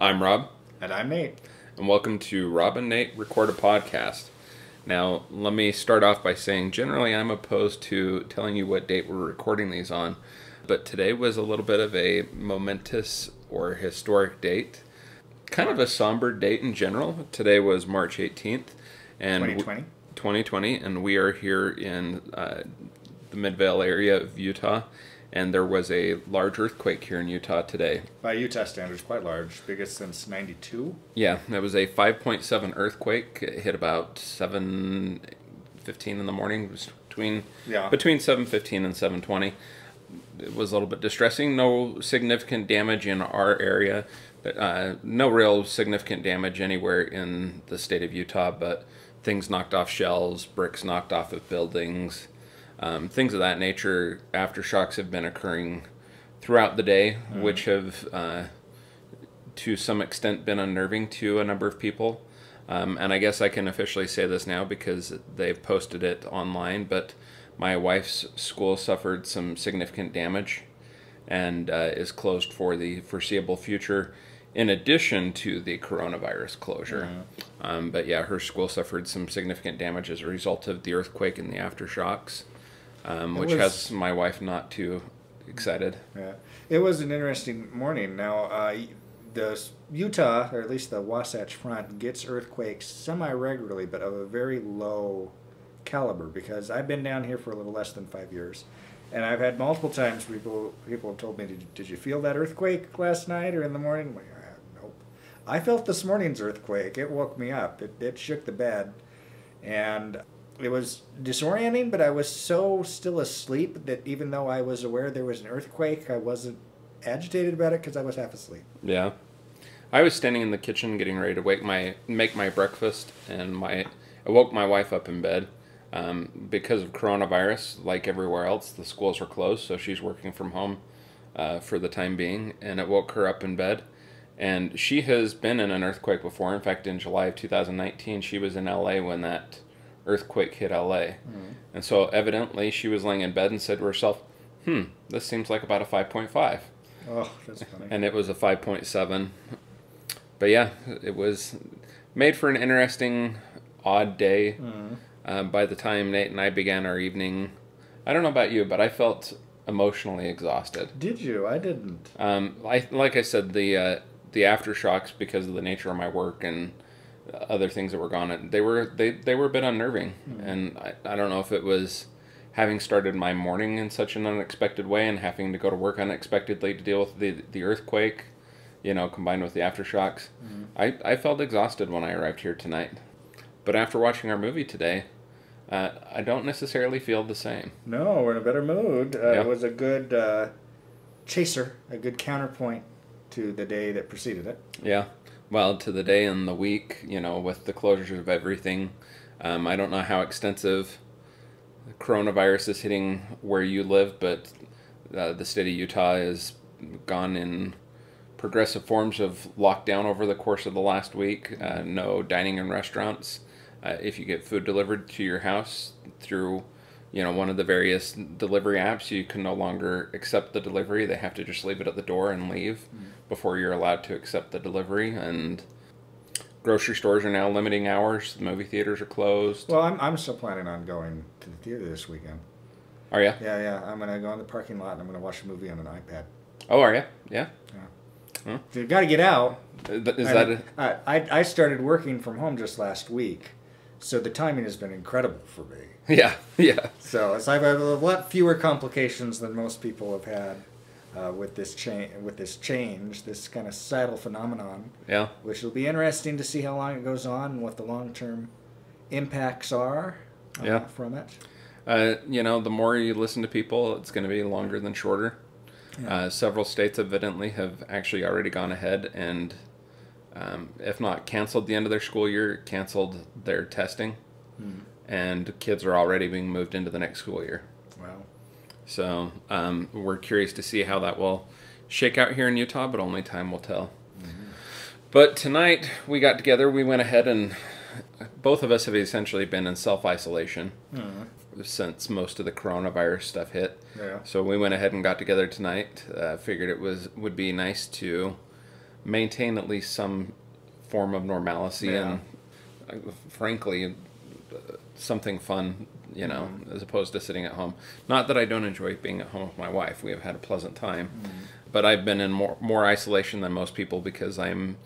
I'm Rob. And I'm Nate. And welcome to Rob and Nate Record a Podcast. Now, let me start off by saying generally I'm opposed to telling you what date we're recording these on, but today was a little bit of a momentous or historic date. Kind of a somber date in general. Today was March 18th. And 2020, and we are here in the Midvale area of Utah, and there was a large earthquake here in Utah today. By Utah standards, quite large. Biggest since 92? Yeah, it was a 5.7 earthquake. It hit about 7:15 in the morning. It was between 7:15 and 7:20. It was a little bit distressing. No significant damage in our area. No real significant damage anywhere in the state of Utah, but things knocked off shelves, bricks knocked off of buildings, things of that nature. Aftershocks have been occurring throughout the day, which have, to some extent, been unnerving to a number of people. And I guess I can officially say this now because they've posted it online, but my wife's school suffered some significant damage and is closed for the foreseeable future, in addition to the coronavirus closure. But yeah, her school suffered some significant damage as a result of the earthquake and the aftershocks, which has my wife not too excited. Yeah, it was an interesting morning. Now, the Utah, or at least the Wasatch Front, gets earthquakes semi-regularly, but of a very low caliber, because I've been down here for a little less than 5 years. And I've had multiple times people have told me, did you feel that earthquake last night or in the morning? Like, nope. I felt this morning's earthquake. It woke me up. It shook the bed. And it was disorienting, but I was so still asleep that even though I was aware there was an earthquake, I wasn't agitated about it because I was half asleep. Yeah. I was standing in the kitchen getting ready to make my breakfast, and I woke my wife up in bed. Because of coronavirus, like everywhere else, the schools are closed, so she's working from home for the time being, and it woke her up in bed. And she has been in an earthquake before. In fact, in July of 2019, she was in LA when that earthquake hit LA. And so evidently she was laying in bed and said to herself, this seems like about a 5.5. Oh, that's funny. And it was a 5.7. But yeah, it was made for an interesting, odd day. By the time Nate and I began our evening, I don't know about you, but I felt emotionally exhausted. Did you? I didn't. Like I said, the aftershocks, because of the nature of my work and other things that were gone, they were a bit unnerving. And I don't know if it was having started my morning in such an unexpected way and having to go to work unexpectedly to deal with the earthquake, combined with the aftershocks. I felt exhausted when I arrived here tonight. But after watching our movie today, I don't necessarily feel the same. No, we're in a better mood. It was a good chaser, a good counterpoint to the day that preceded it. Yeah. Well, to the day and the week, with the closures of everything. I don't know how extensive coronavirus is hitting where you live, but the state of Utah has gone in progressive forms of lockdown over the course of the last week. No dining in restaurants. If you get food delivered to your house through, one of the various delivery apps, you can no longer accept the delivery. They have to just leave it at the door and leave before you're allowed to accept the delivery. And grocery stores are now limiting hours. The movie theaters are closed. Well, I'm still planning on going to the theater this weekend. Are you? Yeah. I'm going to go in the parking lot and I'm going to watch a movie on an iPad. Oh, are you? Yeah. Huh? So you've got to get out. I started working from home just last week. So the timing has been incredible for me. Yeah. So I've had a lot fewer complications than most people have had with this change, this kind of societal phenomenon. Yeah. Which will be interesting to see how long it goes on and what the long-term impacts are from it. The more you listen to people, it's going to be longer than shorter. Yeah. Several states evidently have actually already gone ahead and, if not canceled the end of their school year, canceled their testing. And kids are already being moved into the next school year. Wow. So we're curious to see how that will shake out here in Utah, but only time will tell. But tonight we got together, we went ahead and both of us have essentially been in self-isolation since most of the coronavirus stuff hit. Yeah. So we went ahead and got together tonight. Figured it would be nice to maintain at least some form of normalcy and, frankly, something fun, you know, as opposed to sitting at home. Not that I don't enjoy being at home with my wife. We have had a pleasant time. But I've been in more isolation than most people because I'm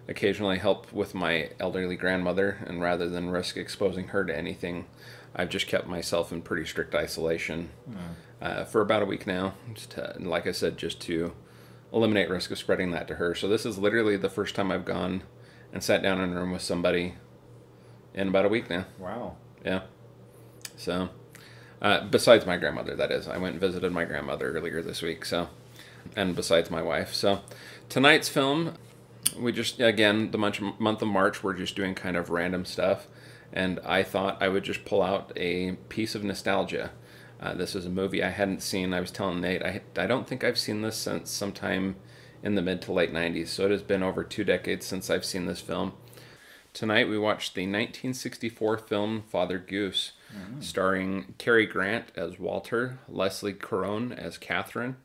occasionally help with my elderly grandmother, and rather than risk exposing her to anything, I've just kept myself in pretty strict isolation for about a week now. Like I said, just to eliminate risk of spreading that to her. So this is literally the first time I've gone and sat down in a room with somebody in about a week now. Wow. Yeah. So, besides my grandmother, that is. I went and visited my grandmother earlier this week, so, and besides my wife. So, tonight's film, we just, again, the month of March, we're just doing kind of random stuff, and I thought I would just pull out a piece of nostalgia. This is a movie I hadn't seen. I was telling Nate, I don't think I've seen this since sometime in the mid to late 90s, so it has been over 2 decades since I've seen this film. Tonight we watched the 1964 film Father Goose, starring Cary Grant as Walter, Leslie Korone as Catherine,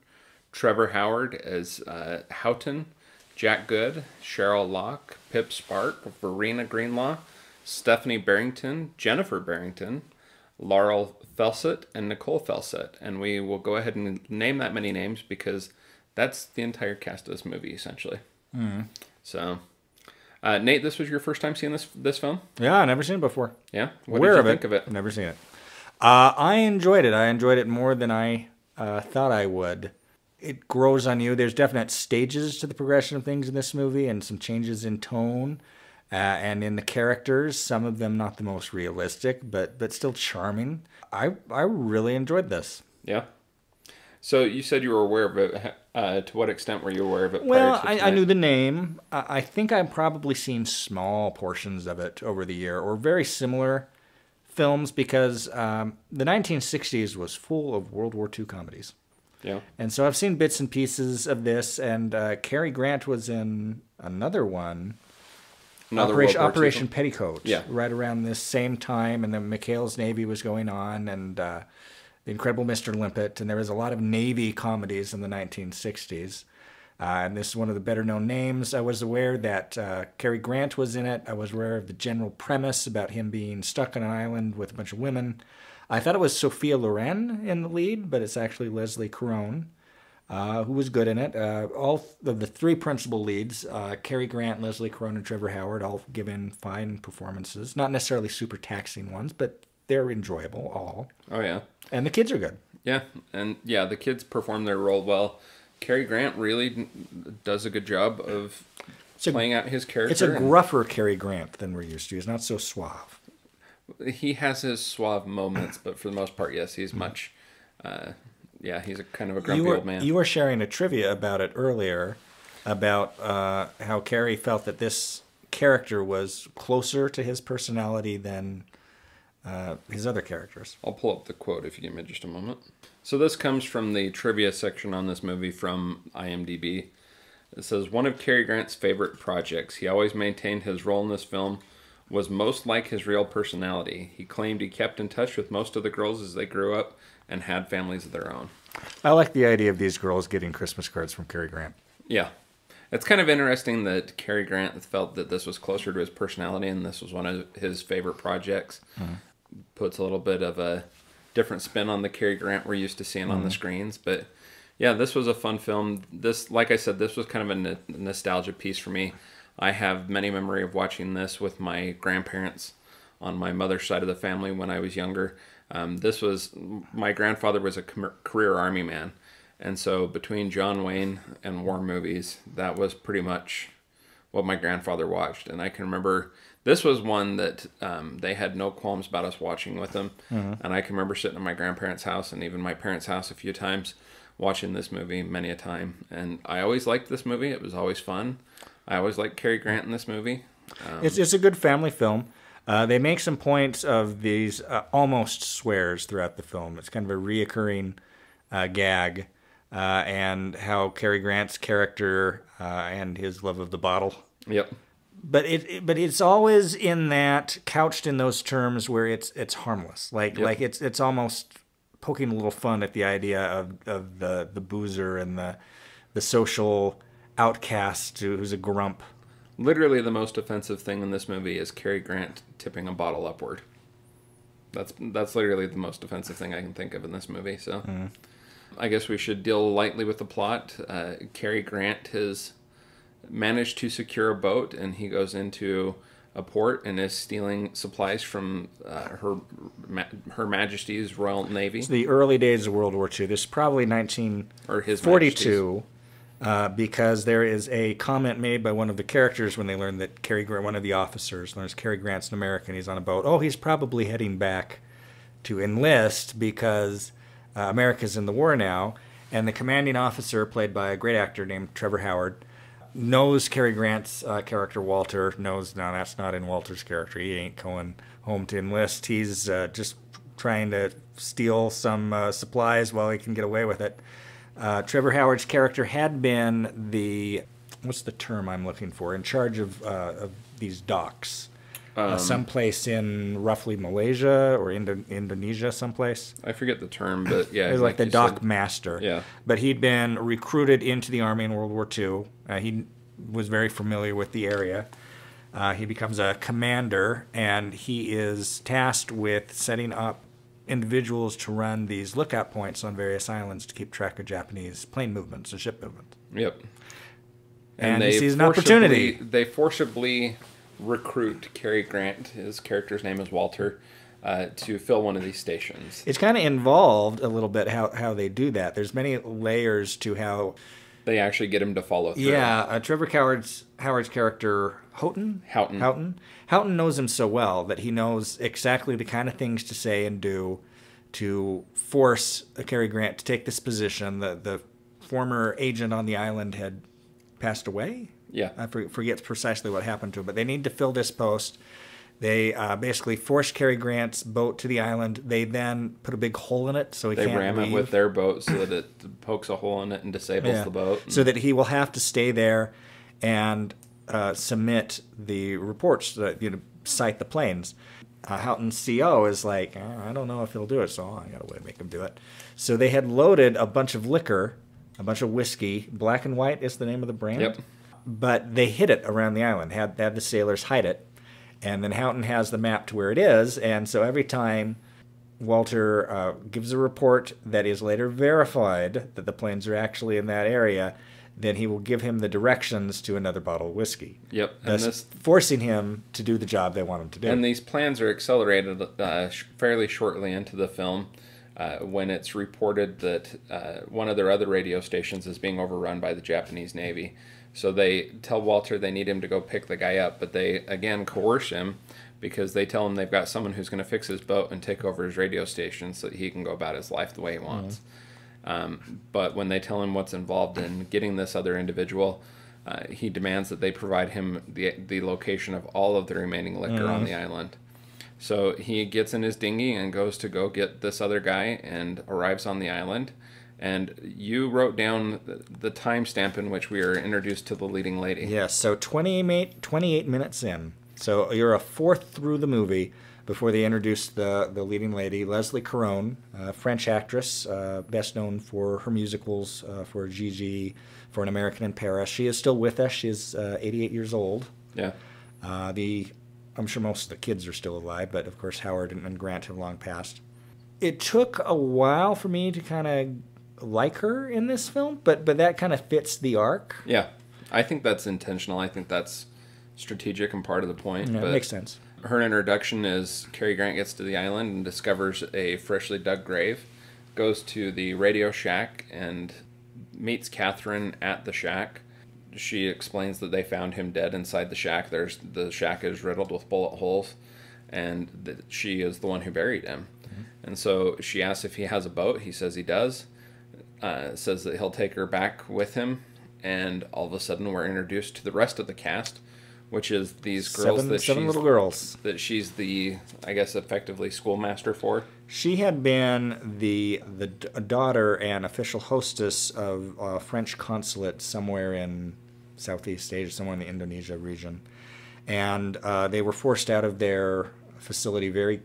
Trevor Howard as Houghton, Jack Good, Cheryl Locke, Pip Spark, Verena Greenlaw, Stephanie Barrington, Jennifer Barrington, Laurel Felsett, and Nicole Felsett. And we will go ahead and name that many names because that's the entire cast of this movie, essentially. So... Nate, this was your first time seeing this film? Yeah, I've never seen it before. Yeah? What did you think of it? I've never seen it. I enjoyed it. I enjoyed it more than I thought I would. It grows on you. There's definite stages to the progression of things in this movie and some changes in tone and in the characters. Some of them not the most realistic, but still charming. I really enjoyed this. Yeah? So you said you were aware of it. To what extent were you aware of it? Well, I knew the name. I think I've probably seen small portions of it over the year, or very similar films, because the 1960s was full of World War II comedies. Yeah. And so I've seen bits and pieces of this, and Cary Grant was in another one, Operation Petticoat, right around this same time, and then McHale's Navy was going on, and... The Incredible Mr. Limpet, and there was a lot of Navy comedies in the 1960s. And this is one of the better-known names. I was aware that Cary Grant was in it. I was aware of the general premise about him being stuck on an island with a bunch of women. I thought it was Sophia Loren in the lead, but it's actually Leslie Korone, who was good in it. All of the 3 principal leads, Cary Grant, Leslie Korone, and Trevor Howard, all given fine performances. Not necessarily super taxing ones, but they're enjoyable, all. Oh, yeah. And the kids are good. Yeah, and the kids perform their role well. Cary Grant really does a good job of playing out his character. It's a gruffer Cary Grant than we're used to. He's not so suave. He has his suave moments, but for the most part, yes, he's much... he's a kind of a grumpy old man. You were sharing a trivia about it earlier, about how Cary felt that this character was closer to his personality than... his other characters. I'll pull up the quote if you give me just a moment. So this comes from the trivia section on this movie from IMDb. It says, one of Cary Grant's favorite projects. He always maintained his role in this film was most like his real personality. He claimed he kept in touch with most of the girls as they grew up and had families of their own. I like the idea of these girls getting Christmas cards from Cary Grant. Yeah. It's kind of interesting that Cary Grant felt that this was closer to his personality and this was one of his favorite projects. Puts a little bit of a different spin on the Cary Grant we're used to seeing on the screens. But yeah, this was a fun film. This, like I said, this was kind of a nostalgia piece for me. I have many memory of watching this with my grandparents on my mother's side of the family when I was younger. My grandfather was a career Army man. And so between John Wayne and war movies, that was pretty much what my grandfather watched. And I can remember this was one that they had no qualms about us watching with them. And I can remember sitting at my grandparents' house and even my parents' house a few times watching this movie many a time. And I always liked this movie. It was always fun. I always liked Cary Grant in this movie. It's a good family film. They make some points of these almost swears throughout the film. It's kind of a reoccurring gag. And how Cary Grant's character and his love of the bottle. Yep. But it's always in that, couched in those terms where it's harmless. Like it's almost poking a little fun at the idea of the boozer and the social outcast who's a grump. Literally the most offensive thing in this movie is Cary Grant tipping a bottle upward. That's literally the most offensive thing I can think of in this movie. So I guess we should deal lightly with the plot. Cary Grant has managed to secure a boat, and he goes into a port and is stealing supplies from Her Majesty's Royal Navy. It's the early days of World War II. This is probably 1942, because there is a comment made by one of the characters when they learn that Cary Grant, one of the officers, learns Cary Grant's an American. He's on a boat. Oh, he's probably heading back to enlist because America's in the war now. And the commanding officer, played by a great actor named Trevor Howard, knows Cary Grant's character, Walter, knows, no, that's not in Walter's character. He ain't going home to enlist. He's just trying to steal some supplies while he can get away with it. Trevor Howard's character had been the, what's the term I'm looking for, in charge of these docks. Someplace in roughly Malaysia or Indonesia, someplace. I forget the term, but yeah. It was like the dock master. Yeah. But he'd been recruited into the Army in World War II. He was very familiar with the area. He becomes a commander, and he is tasked with setting up individuals to run these lookout points on various islands to keep track of Japanese plane movements and ship movements. Yep. And he sees an opportunity. They forcibly recruit Cary Grant, his character's name is Walter, to fill one of these stations. It's kind of involved a little bit how they do that. There's many layers to how they actually get him to follow through. Yeah, Trevor Howard's character, Houghton knows him so well that he knows exactly the kind of things to say and do to force Cary Grant to take this position. The former agent on the island had passed away. Yeah. I forget precisely what happened to him, but they need to fill this post. They basically force Cary Grant's boat to the island. They then put a big hole in it so he can't leave. They ram it with their boat so that it pokes a hole in it and disables the boat. So that he will have to stay there and submit the reports that cite the planes. Houghton's CO is like, I don't know if he'll do it, so I got a way to make him do it. So they had loaded a bunch of liquor, a bunch of whiskey. Black and White is the name of the brand. Yep. But they hid it around the island, had the sailors hide it. And then Houghton has the map to where it is. And so every time Walter gives a report that is later verified that the planes are actually in that area, then he will give him the directions to another bottle of whiskey. Yep. Thus forcing him to do the job they want him to do. And these plans are accelerated fairly shortly into the film when it's reported that one of their other radio stations is being overrun by the Japanese Navy. So they tell Walter they need him to go pick the guy up, but they, again, coerce him because they tell him they've got someone who's going to fix his boat and take over his radio station so that he can go about his life the way he wants. But when they tell him what's involved in getting this other individual, he demands that they provide him the location of all of the remaining liquor on the island. So he gets in his dinghy and goes to go get this other guy and arrives on the island. And you wrote down the timestamp in which we are introduced to the leading lady. Yes, so 28 minutes in. So you're a fourth through the movie before they introduce the leading lady, Leslie Korone, French actress, best known for her musicals, for Gigi, for An American in Paris. She is still with us. She's 88 years old. Yeah. I'm sure most of the kids are still alive, but of course Howard and Grant have long passed. It took a while for me to kind of like her in this film, but that kind of fits the arc. Yeah, I think that's intentional. I think that's strategic and part of the point. Yeah, but it makes sense. Her introduction is Cary Grant gets to the island and discovers a freshly dug grave, goes to the radio shack and meets Catherine at the shack. She explains that they found him dead inside the shack. The shack is riddled with bullet holes, and that she is the one who buried him. Mm-hmm. And so she asks if he has a boat. He says he does. Says that he'll take her back with him, and all of a sudden we're introduced to the rest of the cast, which is these girls seven little girls that she's the, I guess, effectively schoolmaster for. She had been the daughter and official hostess of a French consulate somewhere in Southeast Asia, somewhere in the Indonesia region, and they were forced out of their facility very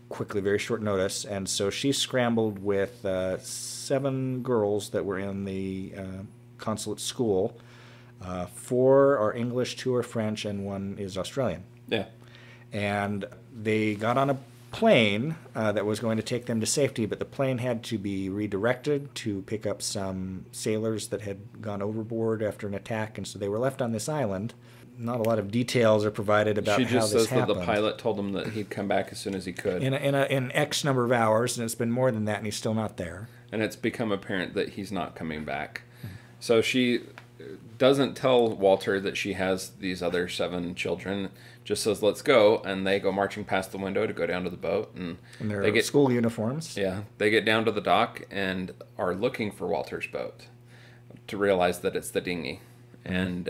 quickly, very short notice, and so she scrambled with 7 girls that were in the consulate school 4 are English, 2 are French, and 1 is Australian. Yeah. And they got on a plane that was going to take them to safety, but the plane had to be redirected to pick up some sailors that had gone overboard after an attack, and so they were left on this island. Not a lot of details are provided about how this happened. She just says that the pilot told him that he'd come back as soon as he could. In X number of hours, and it's been more than that, and he's still not there. And it's become apparent that he's not coming back. So she doesn't tell Walter that she has these other 7 children, just says, let's go, and they go marching past the window to go down to the boat. And they get school uniforms. Yeah, they get down to the dock and are looking for Walter's boat to realize that it's the dinghy. And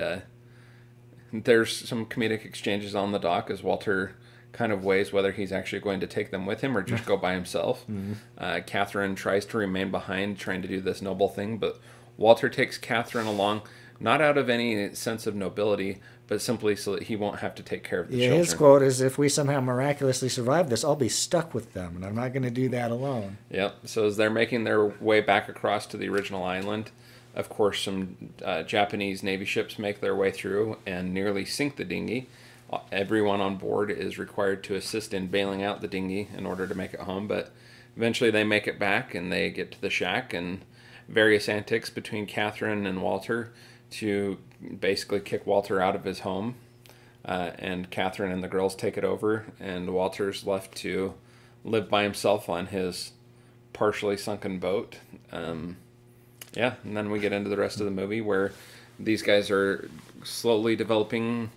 there's some comedic exchanges on the dock as Walter kind of weighs whether he's actually going to take them with him or just go by himself. Catherine tries to remain behind, trying to do this noble thing, but Walter takes Catherine along, not out of any sense of nobility, but simply so that he won't have to take care of the children. His quote is, if we somehow miraculously survive this, I'll be stuck with them, and I'm not going to do that alone. Yep. So as they're making their way back across to the original island, of course, some Japanese Navy ships make their way through and nearly sink the dinghy. Everyone on board is required to assist in bailing out the dinghy in order to make it home, but eventually they make it back and they get to the shack, and various antics between Catherine and Walter to basically kick Walter out of his home. And Catherine and the girls take it over, and Walter's left to live by himself on his partially sunken boat. Yeah, and then we get into the rest of the movie where these guys are slowly developing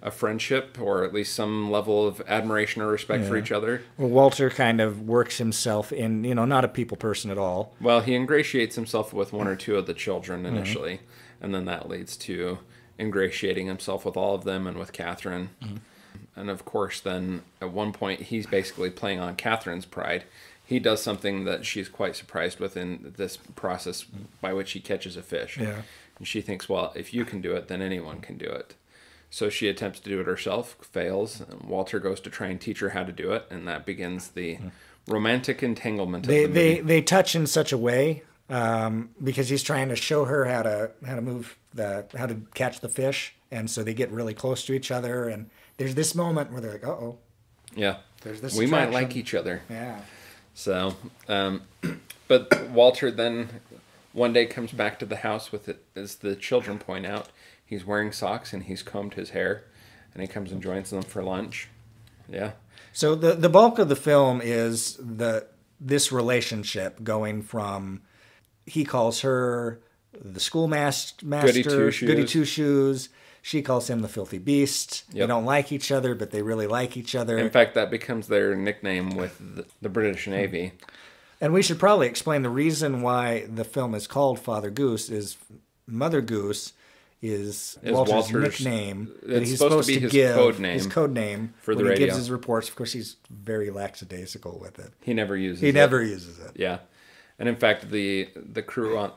a friendship, or at least some level of admiration or respect for each other. Well, Walter kind of works himself in, not a people person at all. Well, he ingratiates himself with 1 or 2 of the children initially, and then that leads to ingratiating himself with all of them and with Catherine. And of course, then at one point, he's basically playing on Catherine's pride. He does something that she's quite surprised with in this process by which he catches a fish. Yeah. And she thinks, well, if you can do it, then anyone can do it. So she attempts to do it herself, fails, and Walter goes to try and teach her how to do it, and that begins the romantic entanglement of the movie. They touch in such a way because he's trying to show her how to move how to catch the fish, and so they get really close to each other, and there's this moment where they're like, uh-oh. Yeah. There's this we attraction. might like each other. Yeah. So, but Walter then one day comes back to the house with it, as the children point out. He's wearing socks and he's combed his hair, and he comes and joins them for lunch. Yeah. So the bulk of the film is this relationship going from, he calls her the schoolmaster, Goody Two Shoes. She calls him the filthy beast. Yep. They don't like each other, but they really like each other. In fact, that becomes their nickname with the British Navy. And we should probably explain the reason why the film is called Father Goose is Mother Goose is Walter's nickname that he's supposed to give his code name for the when radio. He gives his reports. Of course, he's very lackadaisical with it. He never uses it. Yeah. And in fact, the crew on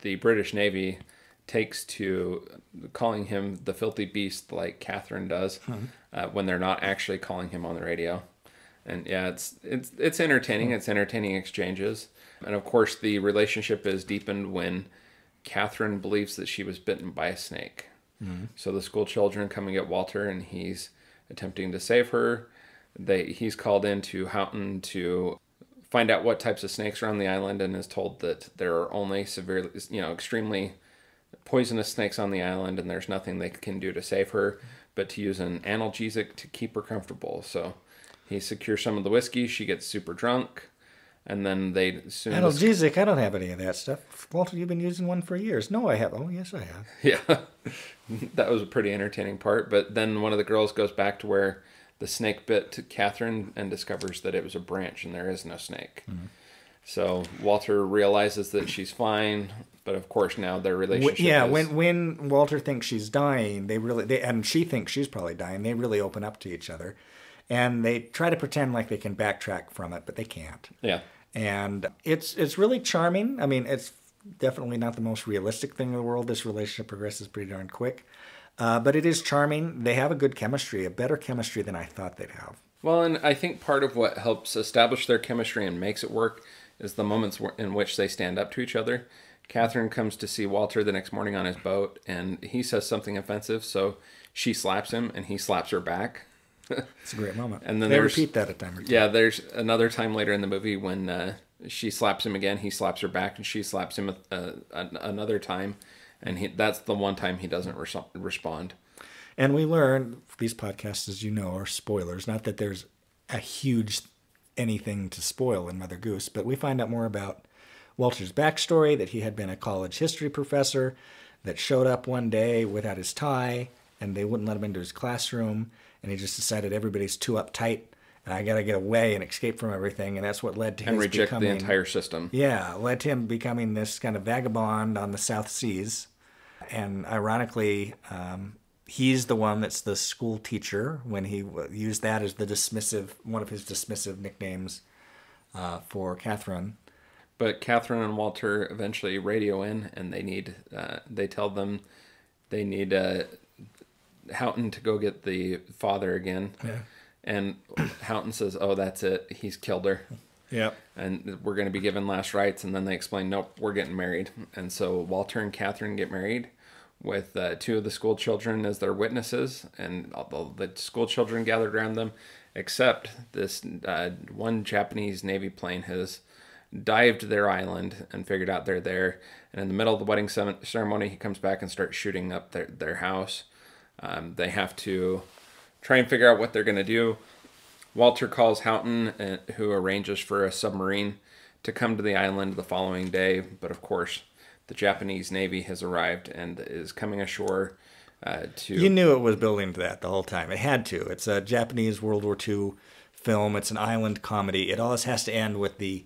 the British Navy takes to calling him the filthy beast like Catherine does when they're not actually calling him on the radio. And yeah, it's entertaining. It's entertaining exchanges. And of course, the relationship is deepened when Catherine believes that she was bitten by a snake. So the school children come and get Walter, and he's attempting to save her. He's called into Houghton to find out what types of snakes are on the island, and is told that there are only extremely poisonous snakes on the island, and there's nothing they can do to save her but to use an analgesic to keep her comfortable. So he secures some of the whiskey. She gets super drunk, and then they soon... Analgesic? I don't have any of that stuff. Walter, you've been using one for years. No, I have. Oh, yes, I have. Yeah. That was a pretty entertaining part. But then one of the girls goes back to where the snake bit Catherine and discovers that it was a branch and there is no snake. So Walter realizes that she's fine, but of course now their relationship is... when Walter thinks she's dying, and she thinks she's probably dying, they really open up to each other. And they try to pretend like they can backtrack from it, but they can't. Yeah. And it's really charming. I mean, it's definitely not the most realistic thing in the world. This relationship progresses pretty darn quick. But it is charming. They have a good chemistry, a better chemistry than I thought they'd have. Well, and I think part of what helps establish their chemistry and makes it work is the moments in which they stand up to each other. Catherine comes to see Walter the next morning on his boat, and he says something offensive, so she slaps him, and he slaps her back. It's a great moment. And then they repeat that a time or two. Yeah, there's another time later in the movie when she slaps him again, he slaps her back, and she slaps him another time, and that's the one time he doesn't respond. And we learn, these podcasts, as you know, are spoilers. Not that there's a huge anything to spoil in Mother Goose, but we find out more about Walter's backstory, that he had been a college history professor that showed up one day without his tie, and they wouldn't let him into his classroom, and he just decided everybody's too uptight, and I got to get away and escape from everything, and that's what led to him reject the entire system. Yeah, led to him becoming this kind of vagabond on the South Seas, and ironically, he's the one that's the school teacher when he used that as one of his dismissive nicknames for Catherine. But Catherine and Walter eventually radio in, and they tell them they need Houghton to go get the father again. Yeah. And Houghton says, "Oh, that's it. He's killed her." Yep. And we're going to be given last rites. And then they explain, "Nope, we're getting married." And so Walter and Catherine get married with two of the school children as their witnesses, and all the school children gathered around them, except this one Japanese Navy plane has dived their island and figured out they're there. And in the middle of the wedding ceremony, he comes back and starts shooting up their house. They have to try and figure out what they're going to do. Walter calls Houghton, who arranges for a submarine to come to the island the following day, but of course the Japanese Navy has arrived and is coming ashore to... You knew it was building to that the whole time. It had to. It's a Japanese World War II film. It's an island comedy. It always has to end with the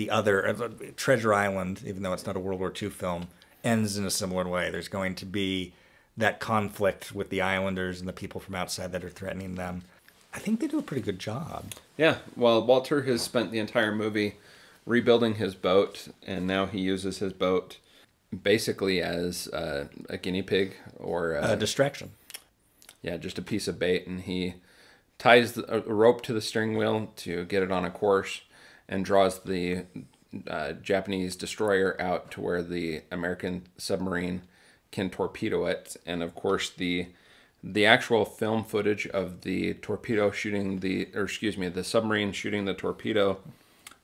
other... Treasure Island, even though it's not a World War II film, ends in a similar way. There's going to be that conflict with the islanders and the people from outside that are threatening them. I think they do a pretty good job. Yeah. Well, Walter has spent the entire movie rebuilding his boat, and now he uses his boat basically as a guinea pig or a distraction. Yeah, just a piece of bait, and he ties a rope to the steering wheel to get it on a course and draws the Japanese destroyer out to where the American submarine can torpedo it. And of course the actual film footage of the torpedo shooting the submarine shooting the torpedo,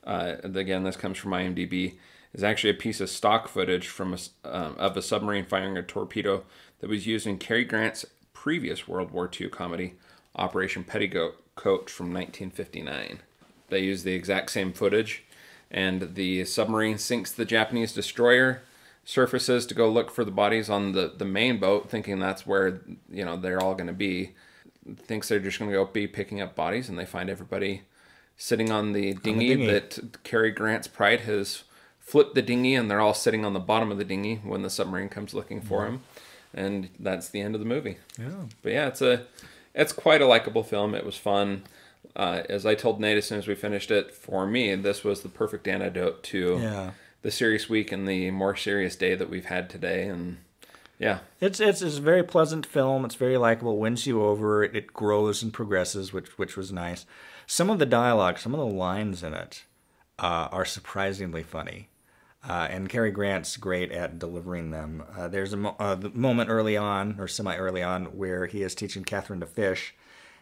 again, this comes from IMDb, is actually a piece of stock footage from of a submarine firing a torpedo that was used in Cary Grant's previous World War II comedy, Operation Petticoat from 1959. They use the exact same footage, and the submarine sinks the Japanese destroyer, surfaces to go look for the bodies on the main boat, thinking that's where they're all going to be. Thinks they're just going to go be picking up bodies, and they find everybody sitting on the dinghy that Cary Grant's Pride has flipped the dinghy, and they're all sitting on the bottom of the dinghy when the submarine comes looking for them, and that's the end of the movie. Yeah. But yeah, it's quite a likable film. It was fun. As I told Nate as soon as we finished it, for me, this was the perfect antidote to the serious week and the more serious day that we've had today. And yeah, it's a very pleasant film. It's very likable. It wins you over. It grows and progresses, which was nice. Some of the dialogue, some of the lines in it are surprisingly funny. And Cary Grant's great at delivering them. There's a moment early on, or semi-early on, where he is teaching Catherine to fish,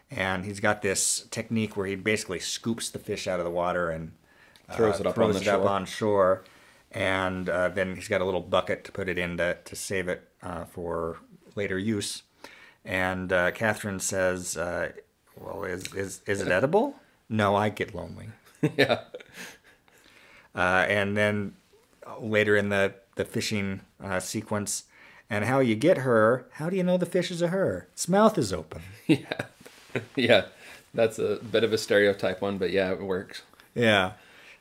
and he's got this technique where he basically scoops the fish out of the water and throws it up on shore. And then he's got a little bucket to put it in to save it for later use. And Catherine says, well, is it edible? No, I get lonely. Yeah. And then later in the fishing sequence, and how you get her, how do you know the fish is a her? Its mouth is open. Yeah. Yeah. That's a bit of a stereotype one, but yeah, it works. Yeah.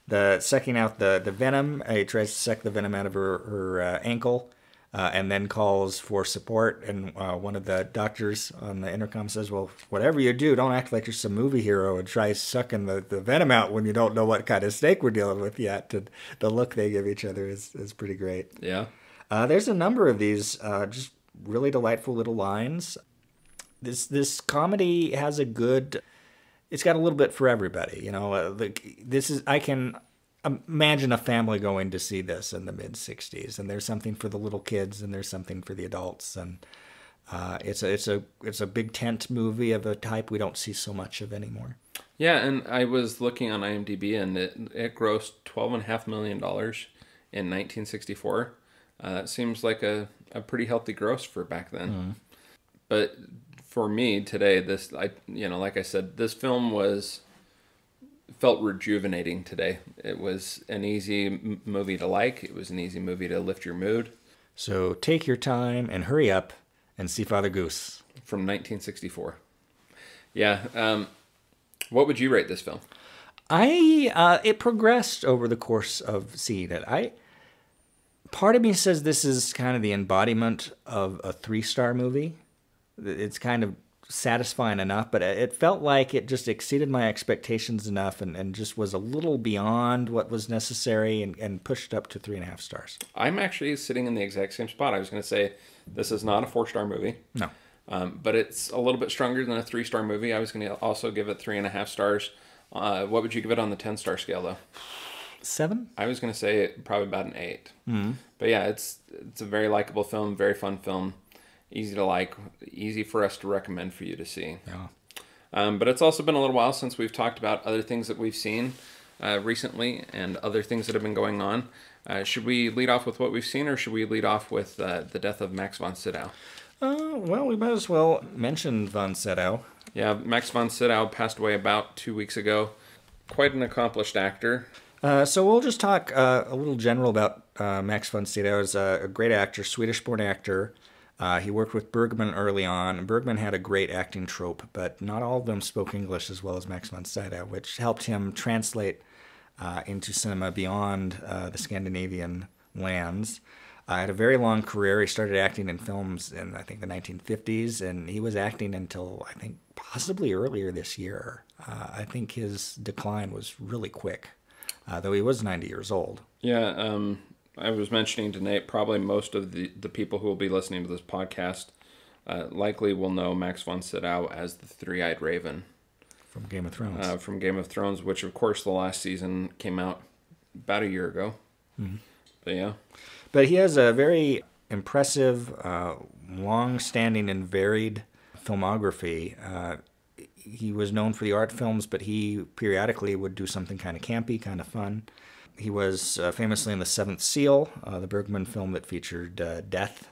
The sucking out the venom, he tries to suck the venom out of her ankle, and then calls for support. And one of the doctors on the intercom says, well, whatever you do, don't act like you're some movie hero and try sucking the venom out when you don't know what kind of snake we're dealing with yet. And the look they give each other is pretty great. Yeah. There's a number of these just really delightful little lines. This comedy has a good... It's got a little bit for everybody, this is. I can imagine a family going to see this in the mid-'60s, and there's something for the little kids and there's something for the adults, and it's a big tent movie of a type we don't see so much of anymore. Yeah, and I was looking on IMDb, and it grossed $12.5 million in 1964. It seems like a pretty healthy gross for back then. Mm. But for me today, like I said, this film felt rejuvenating today. It was an easy movie to like. It was an easy movie to lift your mood. So take your time and hurry up and see Father Goose. From 1964. Yeah. What would you rate this film? It progressed over the course of seeing it. Part of me says this is kind of the embodiment of a 3-star movie. It's kind of satisfying enough, but it felt like it just exceeded my expectations enough and just was a little beyond what was necessary and pushed up to 3.5 stars. I'm actually sitting in the exact same spot. I was going to say this is not a 4-star movie. No. But it's a little bit stronger than a 3-star movie. I was going to also give it 3.5 stars. What would you give it on the 10-star scale, though? 7? I was going to say probably about an 8. Mm-hmm. But yeah, it's a very likable film, very fun film, easy to like, easy for us to recommend for you to see. Yeah. But it's also been a little while since we've talked about other things that we've seen recently and other things that have been going on. Should we lead off with what we've seen, or should we lead off with the death of Max Von Sydow? Well, we might as well mention Von Sydow. Yeah, Max Von Sydow passed away about 2 weeks ago. Quite an accomplished actor. So we'll just talk a little general about Max Von Sydow. He's a great actor, Swedish-born actor. He worked with Bergman early on. Bergman had a great acting troupe, but not all of them spoke English as well as Max Von Sydow, which helped him translate into cinema beyond the Scandinavian lands. Had a very long career. He started acting in films in, I think, the 1950s, and he was acting until, I think, possibly earlier this year. I think his decline was really quick, though he was 90 years old. Yeah, I was mentioning to Nate, probably most of the people who will be listening to this podcast likely will know Max Von Sydow as the Three-Eyed Raven. From Game of Thrones. From Game of Thrones, which, of course, the last season came out about a year ago. Mm-hmm. But, yeah. But he has a very impressive, long-standing and varied filmography. He was known for the art films, but he periodically would do something kind of campy, kind of fun. He was famously in The Seventh Seal, the Bergman film that featured death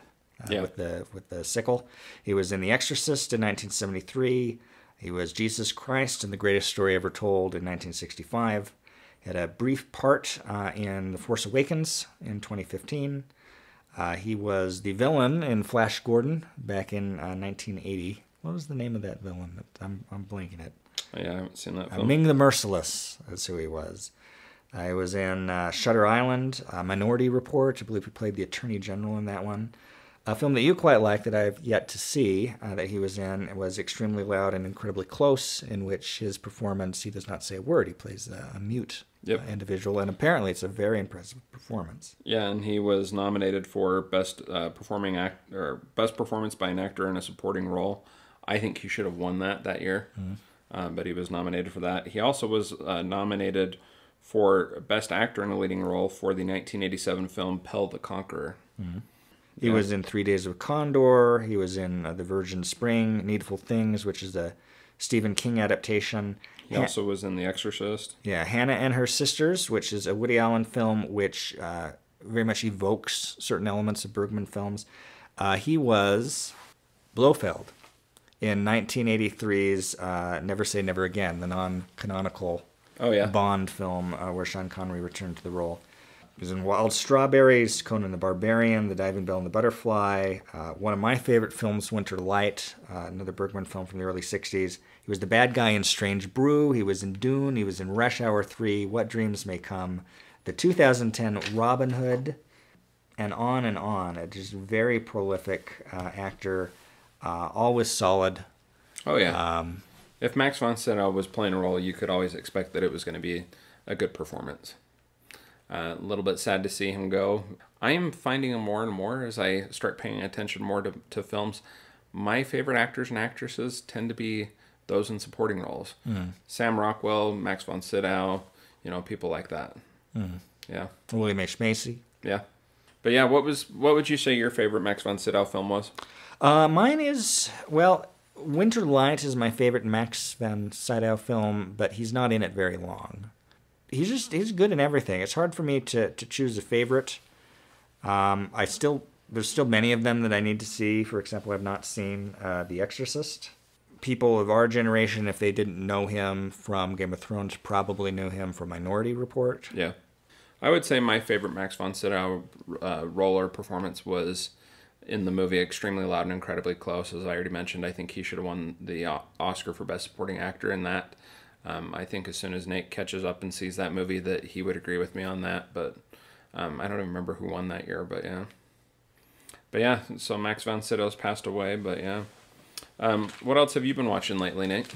with the sickle. He was in The Exorcist in 1973. He was Jesus Christ in The Greatest Story Ever Told in 1965. He had a brief part in The Force Awakens in 2015. He was the villain in Flash Gordon back in 1980. What was the name of that villain? I'm blanking it. Oh, yeah, I haven't seen that film. Ming the Merciless, that's who he was. He was in Shutter Island, Minority Report. I believe he played the Attorney General in that one. A film that you quite like that I've yet to see that he was in was Extremely Loud and Incredibly Close, in which his performance, he does not say a word. He plays a mute individual, and apparently it's a very impressive performance. Yeah, and he was nominated for Best Performance by an Actor in a Supporting Role. I think he should have won that year, but he was nominated for that. He also was nominated for Best Actor in a Leading Role for the 1987 film Pell the Conqueror. Mm-hmm. He was in 3 Days of Condor. He was in The Virgin Spring, Needful Things, which is a Stephen King adaptation. He also was in The Exorcist. Yeah, Hannah and Her Sisters, which is a Woody Allen film which very much evokes certain elements of Bergman films. He was Blofeld in 1983's Never Say Never Again, the non-canonical Bond film where Sean Connery returned to the role. He was in Wild Strawberries, Conan the Barbarian, The Diving Bell and the Butterfly. One of my favorite films, Winter Light, another Bergman film from the early 60s. He was the bad guy in Strange Brew. He was in Dune. He was in Rush Hour 3, What Dreams May Come, the 2010 Robin Hood, and on and on. A just very prolific actor, always solid. Oh, yeah. If Max Von Sydow was playing a role, you could always expect that it was going to be a good performance. A little bit sad to see him go. I am finding him more and more as I start paying attention more to films. My favorite actors and actresses tend to be those in supporting roles. Sam Rockwell, Max Von Sydow, people like that. Yeah. William H. Macy. Yeah. But yeah, what would you say your favorite Max von Sydow film was? Mine is, well, Winter Light is my favorite Max von Sydow film, but he's not in it very long. He's good in everything. It's hard for me to choose a favorite. There's still many of them that I need to see. For example, I've not seen The Exorcist. People of our generation, if they didn't know him from Game of Thrones, probably knew him from Minority Report. Yeah. I would say my favorite Max von Sydow role or performance was in the movie Extremely Loud and Incredibly Close. As I already mentioned, I think he should have won the Oscar for Best Supporting Actor in that. I think as soon as Nate catches up and sees that movie that he would agree with me on that, but I don't even remember who won that year, but yeah. But yeah, so Max von Sydow's passed away, but yeah. What else have you been watching lately, Nate?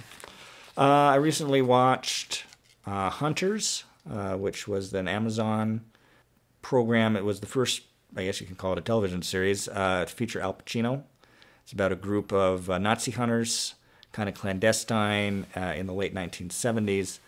I recently watched Hunters, which was an Amazon program. It was the first, I guess you can call it a television series, to feature Al Pacino. It's about a group of Nazi hunters, kind of clandestine, in the late 1970s.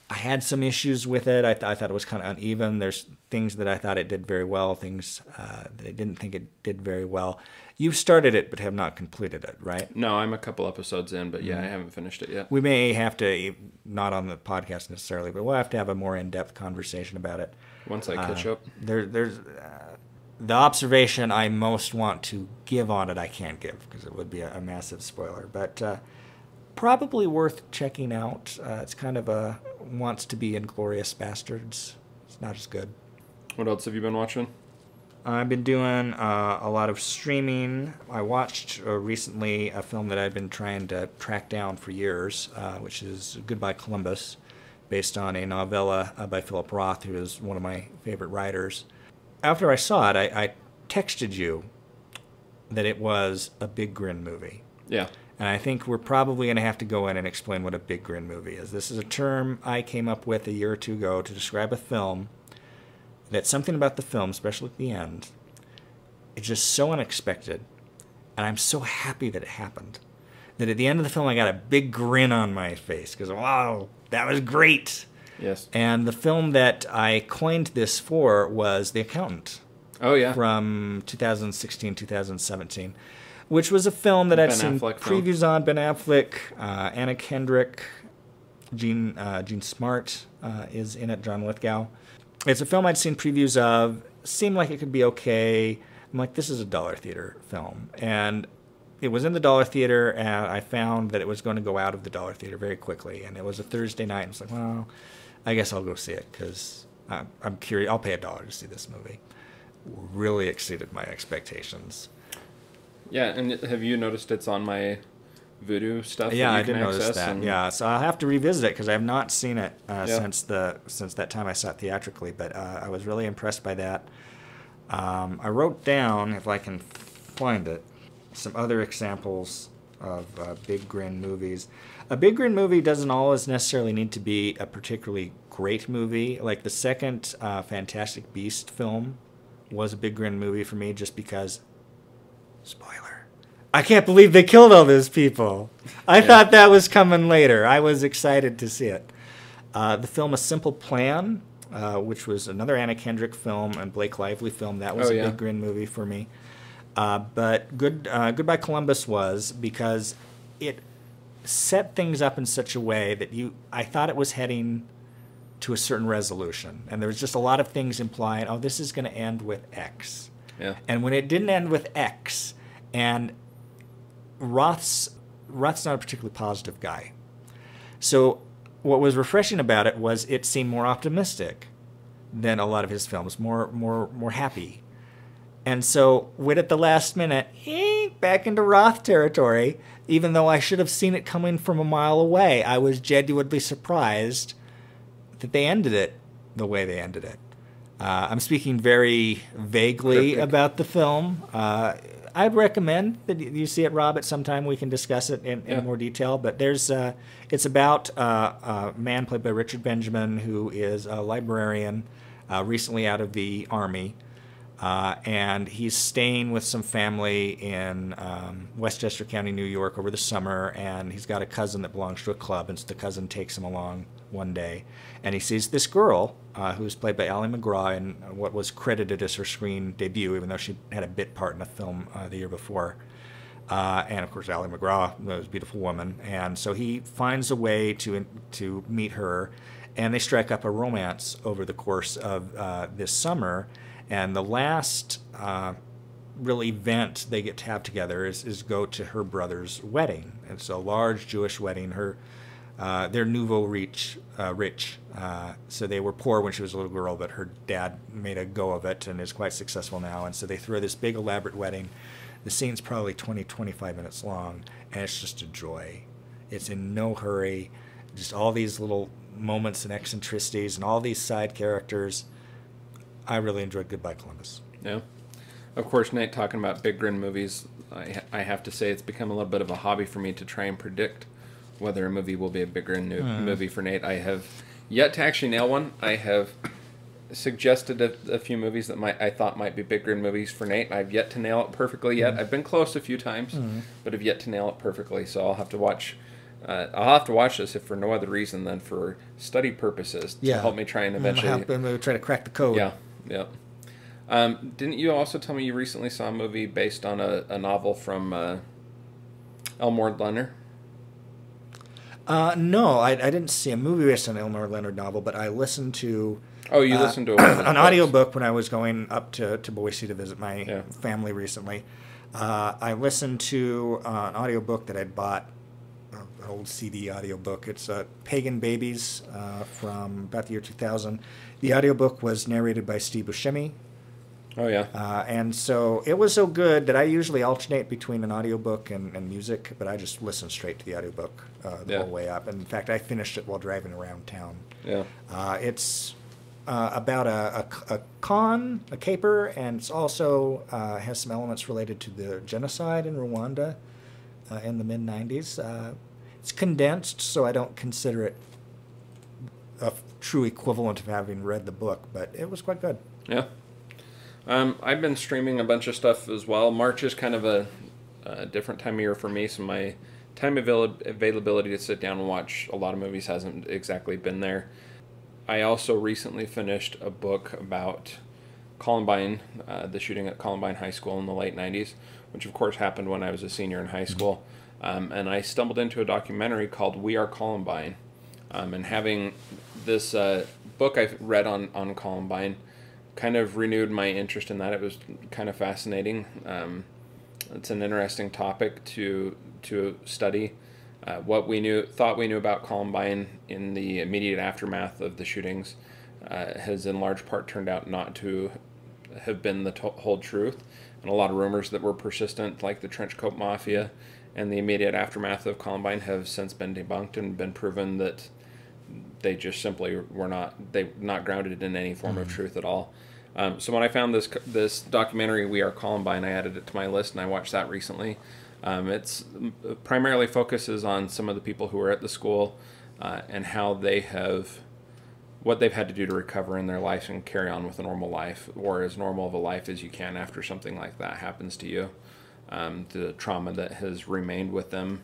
I had some issues with it. I thought it was kind of uneven. There's things that I thought it did very well, things that I didn't think it did very well. You've started it but have not completed it, right? No, I'm a couple episodes in, but yeah, I haven't finished it yet. We may have to, not on the podcast necessarily, but we'll have to have a more in-depth conversation about it. Once I catch up. There's the observation I most want to give on it I can't give because it would be a massive spoiler, but probably worth checking out. It's kind of a wants to be Inglourious Bastards. It's not as good. What else have you been watching? I've been doing a lot of streaming. I watched recently a film that I've been trying to track down for years, which is Goodbye Columbus, based on a novella by Philip Roth, who is one of my favorite writers. After I saw it, I texted you that it was a Big Grin movie. Yeah. And I think we're probably going to have to go in and explain what a Big Grin movie is. This is a term I came up with a year or two ago to describe a film that something about the film, especially at the end, is just so unexpected. And I'm so happy that it happened. That at the end of the film, I got a big grin on my face because, wow, that was great. Yes. And the film that I coined this for was The Accountant. Oh, yeah. From 2016, 2017. Which was a film that I'd seen previews on. Ben Affleck, Anna Kendrick, Gene Smart is in it, John Lithgow. It's a film I'd seen previews of. Seemed like it could be okay. I'm like, this is a dollar theater film. And it was in the dollar theater, and I found that it was going to go out of the dollar theater very quickly. And it was a Thursday night, and I was like, well, I guess I'll go see it because I'm curious. I'll pay $1 to see this movie. Really exceeded my expectations. Yeah, and have you noticed it's on my Voodoo stuff? Yeah, I did notice that. Yeah, so I'll have to revisit it because I have not seen it since that time I saw it theatrically. But I was really impressed by that. I wrote down, if I can find it, some other examples of Big Grin movies. A Big Grin movie doesn't always necessarily need to be a particularly great movie. Like the second Fantastic Beast film was a Big Grin movie for me just because... Spoiler. I can't believe they killed all those people. I thought that was coming later. I was excited to see it. The film A Simple Plan, which was another Anna Kendrick film and Blake Lively film, that was a Big Grin movie for me. But Goodbye Columbus was because it set things up in such a way that I thought it was heading to a certain resolution. And there was just a lot of things implying, oh, this is going to end with X. Yeah. And when it didn't end with X, and Roth's not a particularly positive guy. So what was refreshing about it was it seemed more optimistic than a lot of his films, more happy. And so when at the last minute, back into Roth territory, even though I should have seen it coming from a mile away, I was genuinely surprised that they ended it the way they ended it. I'm speaking very vaguely about the film. I'd recommend that you see it, Rob, at some time. We can discuss it in more detail. But it's about a man played by Richard Benjamin who is a librarian, recently out of the Army, And he's staying with some family in Westchester County, New York over the summer, and he's got a cousin that belongs to a club, and so the cousin takes him along one day, and he sees this girl who's played by Ally McGraw in what was credited as her screen debut, even though she had a bit part in a film the year before. And of course, Ally McGraw was a beautiful woman, and so he finds a way to meet her, and they strike up a romance over the course of this summer. And the last real event they get to have together is go to her brother's wedding. It's a large Jewish wedding. They're nouveau rich, so they were poor when she was a little girl, but her dad made a go of it and is quite successful now. And so they throw this big elaborate wedding. The scene's probably 20-25 minutes long, and it's just a joy. It's in no hurry, just all these little moments and eccentricities and all these side characters. I really enjoyed Goodbye Columbus. Yeah. Of course, Nate, talking about big grin movies, I have to say it's become a little bit of a hobby for me to try and predict whether a movie will be a big grin movie for Nate. I have yet to actually nail one. I have suggested a few movies that I thought might be big grin movies for Nate. I've yet to nail it perfectly yet. I've been close a few times, but have yet to nail it perfectly. So I'll have to watch. I'll have to watch this if for no other reason than for study purposes to help me try and eventually try to crack the code. Yeah. Didn't you also tell me you recently saw a movie based on a novel from Elmore Leonard? No, I didn't see a movie based on an Elmore Leonard novel, but I listened to... Oh, you listened to an audiobook when I was going up to Boise to visit my family recently. I listened to an audiobook that I'd bought, an old CD audiobook. It's Pagan Babies from about the year 2000. The audiobook was narrated by Steve Buscemi. Oh, yeah. And so it was so good that I usually alternate between an audiobook and music, but I just listened straight to the audiobook the whole way up. And in fact, I finished it while driving around town. Yeah. It's about a caper, and it's also has some elements related to the genocide in Rwanda in the mid-90s. It's condensed, so I don't consider it a true equivalent of having read the book, but it was quite good. Yeah. I've been streaming a bunch of stuff as well. March is kind of a different time of year for me, so my time availability to sit down and watch a lot of movies hasn't exactly been there. I also recently finished a book about Columbine, the shooting at Columbine High School in the late 90s, which of course happened when I was a senior in high school. And I stumbled into a documentary called We Are Columbine. And having this book I read on Columbine kind of renewed my interest in that. It was kind of fascinating. It's an interesting topic to study. What we thought we knew about Columbine in the immediate aftermath of the shootings has in large part turned out not to have been the whole truth. And a lot of rumors that were persistent, like the Trenchcoat Mafia and the immediate aftermath of Columbine, have since been debunked and been proven that they just simply were not grounded in any form of truth at all. So when I found this documentary, We Are Columbine, I added it to my list, and I watched that recently. It's primarily focuses on some of the people who were at the school and how what they've had to do to recover in their life and carry on with a normal life, or as normal of a life as you can after something like that happens to you. The trauma that has remained with them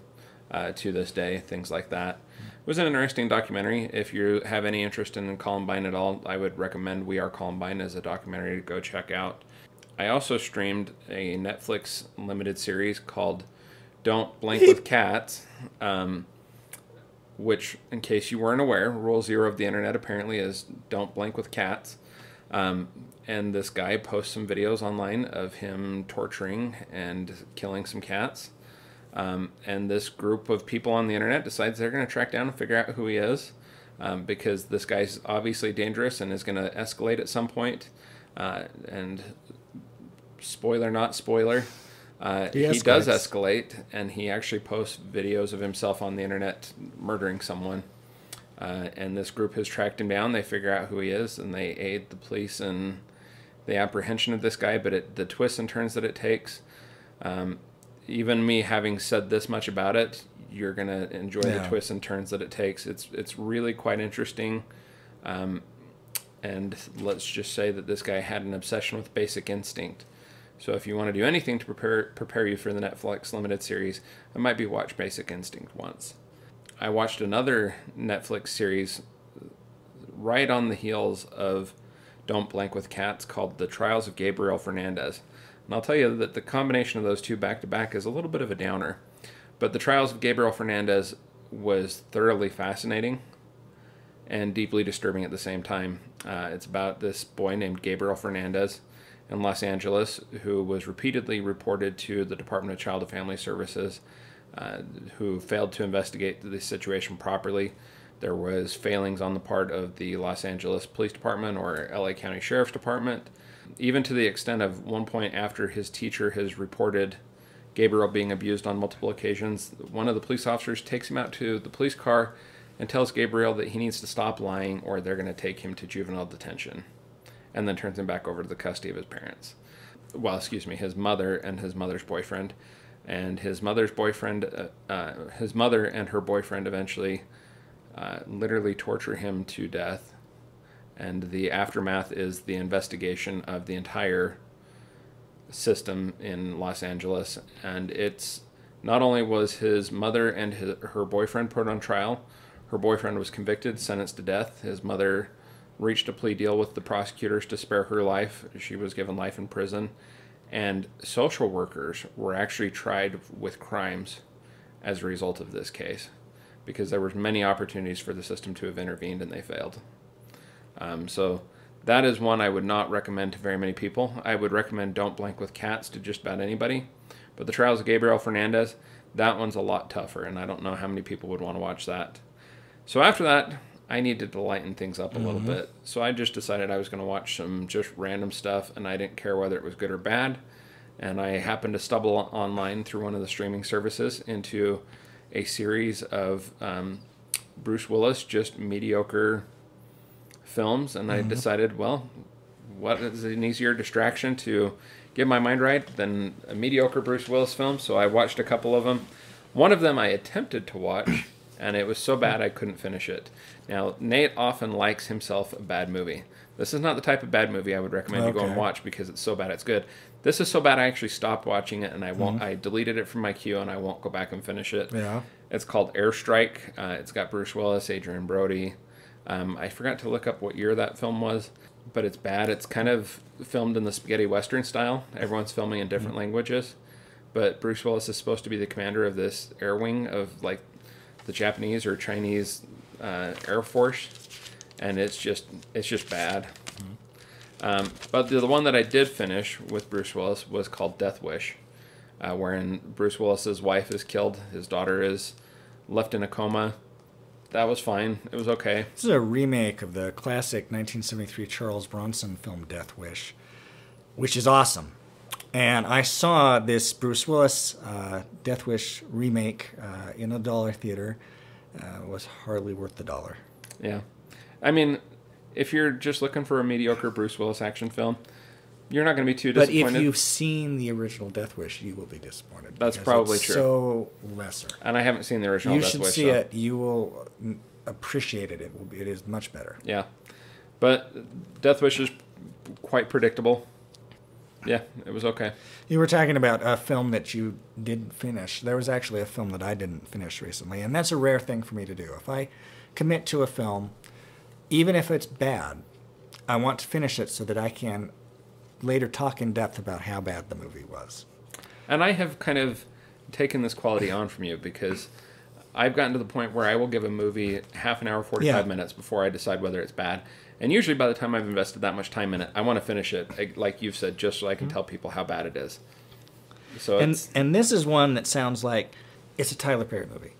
to this day, things like that. It was an interesting documentary. If you have any interest in Columbine at all, I would recommend We Are Columbine as a documentary to go check out. I also streamed a Netflix limited series called Don't Blink with Cats, which, in case you weren't aware, Rule 0 of the internet apparently is don't blink with cats. And this guy posts some videos online of him torturing and killing some cats. And this group of people on the internet decides they're going to track down and figure out who he is, because this guy's obviously dangerous and is going to escalate at some point. And spoiler, not spoiler, he does escalate, and he actually posts videos of himself on the internet murdering someone. And this group has tracked him down. They figure out who he is, and they aid the police in the apprehension of this guy. But the twists and turns that it takes, even me having said this much about it, you're going to enjoy the twists and turns that it takes. It's really quite interesting. And let's just say that this guy had an obsession with Basic Instinct. So if you want to do anything to prepare you for the Netflix limited series, it might be watch Basic Instinct once. I watched another Netflix series right on the heels of Don't Blank with Cats called The Trials of Gabriel Fernandez. And I'll tell you that the combination of those two back-to-back is a little bit of a downer. But The Trials of Gabriel Fernandez was thoroughly fascinating and deeply disturbing at the same time. It's about this boy named Gabriel Fernandez in Los Angeles who was repeatedly reported to the Department of Child and Family Services, who failed to investigate the situation properly. There was failings on the part of the Los Angeles Police Department or LA County Sheriff's Department, even to the extent of one point after his teacher has reported Gabriel being abused on multiple occasions, one of the police officers takes him out to the police car and tells Gabriel that he needs to stop lying or they're going to take him to juvenile detention, and then turns him back over to the custody of his parents. Well, excuse me, his mother and his mother's boyfriend. And his mother's boyfriend, his mother and her boyfriend eventually literally torture him to death. And the aftermath is the investigation of the entire system in Los Angeles. And it's not only was his mother and her boyfriend put on trial, her boyfriend was convicted, sentenced to death. His mother reached a plea deal with the prosecutors to spare her life. She was given life in prison. And social workers were actually tried with crimes as a result of this case, because there were many opportunities for the system to have intervened and they failed. So that is one I would not recommend to very many people. I would recommend Don't Blank with Cats to just about anybody. But The Trials of Gabriel Fernandez, that one's a lot tougher, and I don't know how many people would want to watch that. So after that, I needed to lighten things up a little bit. So I just decided I was going to watch some just random stuff, and I didn't care whether it was good or bad. And I happened to stumble online through one of the streaming services into a series of Bruce Willis, just mediocre films. And I decided, well, what is an easier distraction to get my mind right than a mediocre Bruce Willis film? So I watched a couple of them. One of them I attempted to watch, and it was so bad I couldn't finish it. Now, Nate often likes himself a bad movie. This is not the type of bad movie I would recommend you go and watch because it's so bad it's good. This is so bad I actually stopped watching it, and I won't. I deleted it from my queue, and I won't go back and finish it. Yeah. It's called Airstrike. It's got Bruce Willis, Adrian Brody. I forgot to look up what year that film was, but it's bad. It's kind of filmed in the spaghetti western style. Everyone's filming in different languages, but Bruce Willis is supposed to be the commander of this air wing of like the Japanese or Chinese Air Force, and it's just bad. But the one that I did finish with Bruce Willis was called Deathwish, wherein Bruce Willis's wife is killed, his daughter is left in a coma. That was fine. It was okay. This is a remake of the classic 1973 Charles Bronson film Deathwish, which is awesome. And I saw this Bruce Willis Deathwish remake in a dollar theater. It was hardly worth the dollar. Yeah. I mean, if you're just looking for a mediocre Bruce Willis action film, you're not going to be too disappointed. But if you've seen the original Deathwish, you will be disappointed. That's probably true. So lesser. And I haven't seen the original Deathwish. You should see it. You will appreciate it. It is much better. Yeah. But Deathwish is quite predictable. Yeah, it was okay. You were talking about a film that you didn't finish. There was actually a film that I didn't finish recently, and that's a rare thing for me to do. If I commit to a film, even if it's bad, I want to finish it so that I can later talk in depth about how bad the movie was. And I have kind of taken this quality on from you because I've gotten to the point where I will give a movie half an hour, 45 minutes before I decide whether it's bad. And usually by the time I've invested that much time in it, I want to finish it, like you've said, just so I can tell people how bad it is. So and this is one that sounds like it's a Tyler Perry movie,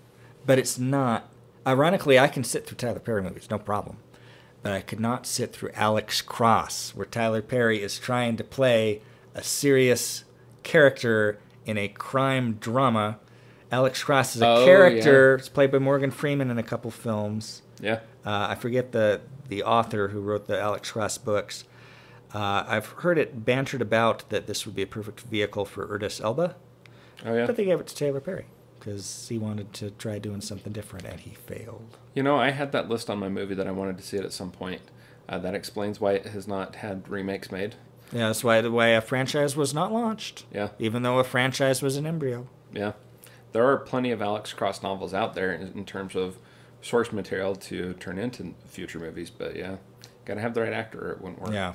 but it's not. Ironically, I can sit through Tyler Perry movies, no problem. But I could not sit through Alex Cross, where Tyler Perry is trying to play a serious character in a crime drama. Alex Cross is a character. It's played by Morgan Freeman in a couple films. Yeah. I forget the author who wrote the Alex Cross books. I've heard it bantered about that this would be a perfect vehicle for Idris Elba. Oh, yeah. But they gave it to Taylor Perry because he wanted to try doing something different, and he failed. You know, I had that list on my movie that I wanted to see it at some point. That explains why it has not had remakes made. Yeah, that's why a franchise was not launched. Yeah. Even though a franchise was an embryo. Yeah. There are plenty of Alex Cross novels out there in terms of source material to turn into future movies, but yeah, got to have the right actor or it wouldn't work. Yeah.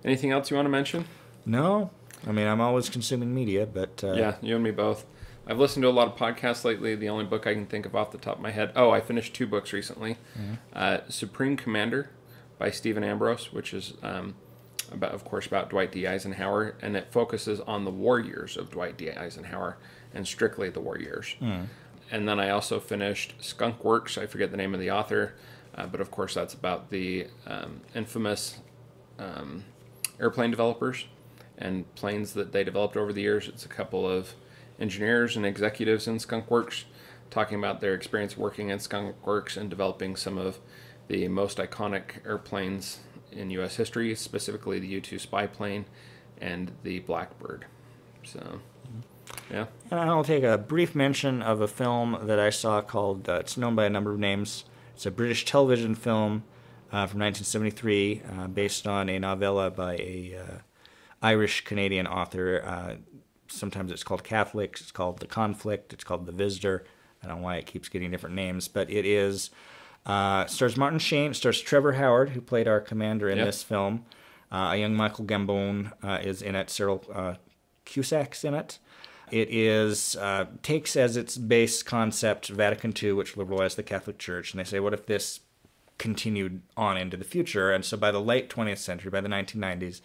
Anything else you want to mention? No. I mean, I'm always consuming media, but... Yeah, you and me both. I've listened to a lot of podcasts lately. The only book I can think of off the top of my head... Oh, I finished 2 books recently. Mm-hmm. Supreme Commander by Stephen Ambrose, which is, about Dwight D. Eisenhower, and it focuses on the war years of Dwight D. Eisenhower, and strictly the war years. Mm. And then I also finished Skunk Works. I forget the name of the author, but of course that's about the infamous airplane developers and planes that they developed over the years. It's a couple of engineers and executives in Skunk Works talking about their experience working in Skunk Works and developing some of the most iconic airplanes in U.S. history, specifically the U-2 spy plane and the Blackbird. So, yeah. And I'll take a brief mention of a film that I saw called, it's known by a number of names. It's a British television film from 1973 based on a novella by a Irish-Canadian author. Sometimes it's called Catholic, it's called The Conflict, it's called The Visitor. I don't know why it keeps getting different names, but it is... stars Martin Sheen, stars Trevor Howard, who played our commander in this film. A young Michael Gambon is in it. Cyril Cusack's in it. It is takes as its base concept Vatican II, which liberalized the Catholic Church, and they say, what if this continued on into the future? And so by the late 20th century, by the 1990s,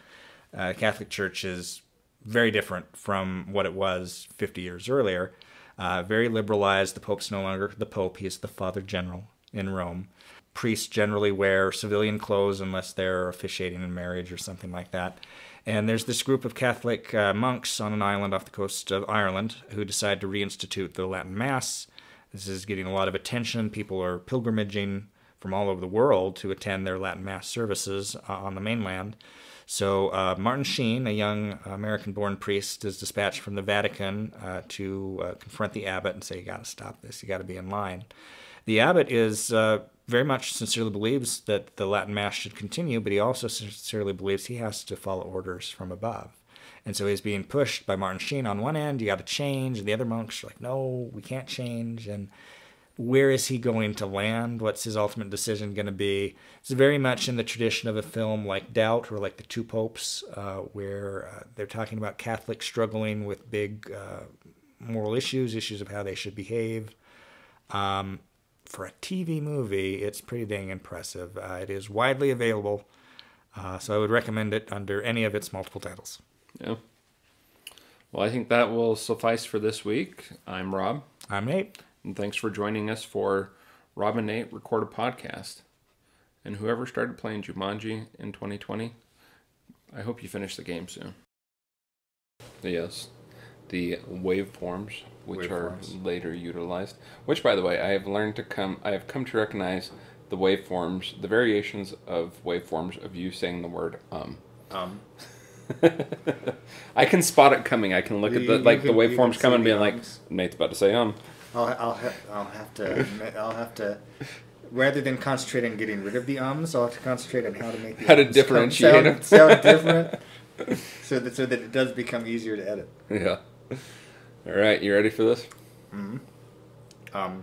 the Catholic Church is very different from what it was 50 years earlier. Very liberalized. The Pope's no longer the Pope. He is the Father General in Rome. Priests generally wear civilian clothes unless they're officiating in marriage or something like that. And there's this group of Catholic monks on an island off the coast of Ireland who decide to reinstitute the Latin Mass. This is getting a lot of attention. People are pilgrimaging from all over the world to attend their Latin Mass services on the mainland. So Martin Sheen, a young American-born priest, is dispatched from the Vatican to confront the abbot and say, you got to stop this, you got to be in line. The abbot is very much sincerely believes that the Latin Mass should continue, but he also sincerely believes he has to follow orders from above. And so he's being pushed by Martin Sheen on one end, you got to change, and the other monks are like, no, we can't change. And where is he going to land? What's his ultimate decision going to be? It's very much in the tradition of a film like Doubt or like The Two Popes, where they're talking about Catholics struggling with big moral issues of how they should behave. For a TV movie, it's pretty dang impressive. It is widely available, so I would recommend it under any of its multiple titles. Yeah. Well, I think that will suffice for this week. I'm Rob. I'm Nate. And thanks for joining us for Rob and Nate Record a Podcast. And whoever started playing Jumanji in 2020, I hope you finish the game soon. Yes. The waveforms, which are later utilized. Which, by the way, I have come to recognize the waveforms, the variations of waveforms of you saying the word I can spot it coming. I can look at the waveforms coming and being like, Nate's about to say I'll have to. Rather than concentrate on getting rid of the ums, I'll have to concentrate on how to make the differentiate them. Sound different, so that it does become easier to edit. Yeah. All right, you ready for this? Mm-hmm.